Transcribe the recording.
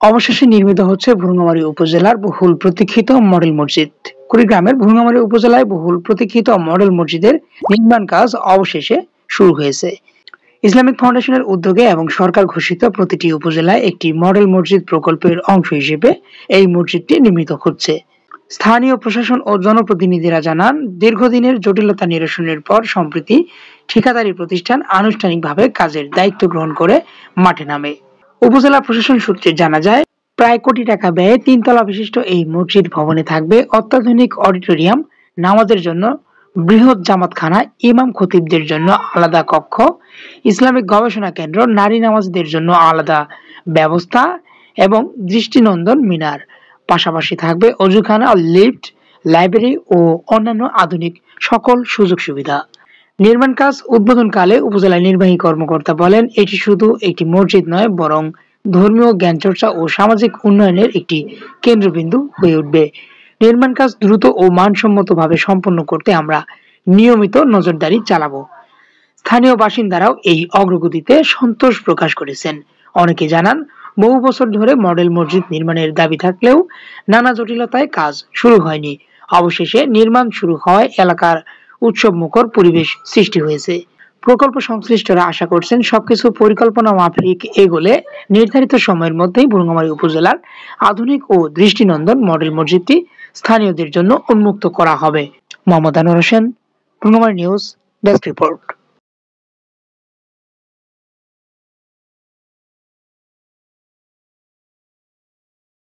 অবশেষে নির্মিত হচ্ছে ভুরুঙ্গামারী উপজেলার বহুল প্রতীক্ষিত মডেল মসজিদ। কুড়িগ্রামের ভুরুঙ্গামারী উপজেলায় বহুল প্রতীক্ষিত মডেল মসজিদের নির্মাণ কাজ অবশেষে শুরু হয়েছে। ইসলামিক ফাউন্ডেশনের উদ্যোগে এবং সরকার ঘোষিত প্রতিটি উপজেলায় একটি মডেল মসজিদ প্রকল্পের অংশ হিসেবে এই মসজিদটি নির্মিত হচ্ছে। স্থানীয় প্রশাসন ও জনপ্রতিনিধিরা জানান, দীর্ঘদিনের জটিলতা নিরসনের পর সম্প্রতি ঠিকাদারি প্রতিষ্ঠান আনুষ্ঠানিকভাবে কাজের দায়িত্ব গ্রহণ করে মাঠে নামে। উপজেলা প্রশাসন সূত্রে জানা যায়, প্রায় কোটি টাকা ব্যয়ে ৩ তলা বিশিষ্ট এই মসজিদ ভবনে থাকবে অত্যাধুনিক অডিটোরিয়াম, নামাজের জন্য বৃহৎ জামাতখানা, ইমাম খতিবদের জন্য আলাদা কক্ষ, ইসলামিক গবেষণা কেন্দ্র, নারী নামাজদের জন্য আলাদা ব্যবস্থা এবং দৃষ্টিনন্দন মিনার। পাশাপাশি থাকবে অজুখানা, লিফট, লাইব্রেরি ও অন্যান্য আধুনিক সকল সুযোগ সুবিধা। নির্মাণ কাজ উদ্বোধনকালে উপজেলা নির্বাহী কর্মকর্তা বলেন, এটি শুধু একটি মসজিদ নয়, বরং ধর্মীয় জ্ঞানচর্চা ও সামাজিক উন্নয়নের একটি কেন্দ্রবিন্দু হয়ে উঠবে। নির্মাণ কাজ দ্রুত ও মানসম্মতভাবে সম্পন্ন করতে আমরা নিয়মিত নজরদারি চালাবো। স্থানীয় বাসিন্দারাও এই অগ্রগতিতে সন্তোষ প্রকাশ করেছেন। অনেকে জানান, বহু বছর ধরে মডেল মসজিদ নির্মাণের দাবি থাকলেও নানা জটিলতায় কাজ শুরু হয়নি। অবশেষে নির্মাণ শুরু হওয়ায় এলাকার উৎসবমুখর পরিবেশ সৃষ্টি হয়েছে। প্রকল্প সংশ্লিষ্টরা আশা করছেন, সবকিছু পরিকল্পনা মাফিক এগোলে নির্ধারিত সময়ের মধ্যেই ভুরুঙ্গামারী উপজেলার আধুনিক ও দৃষ্টিনন্দন মডেল মসজিদটি স্থানীয়দের জন্য উন্মুক্ত করা হবে। Mohammad Anwar Hossain, Bhurungamari news desk report.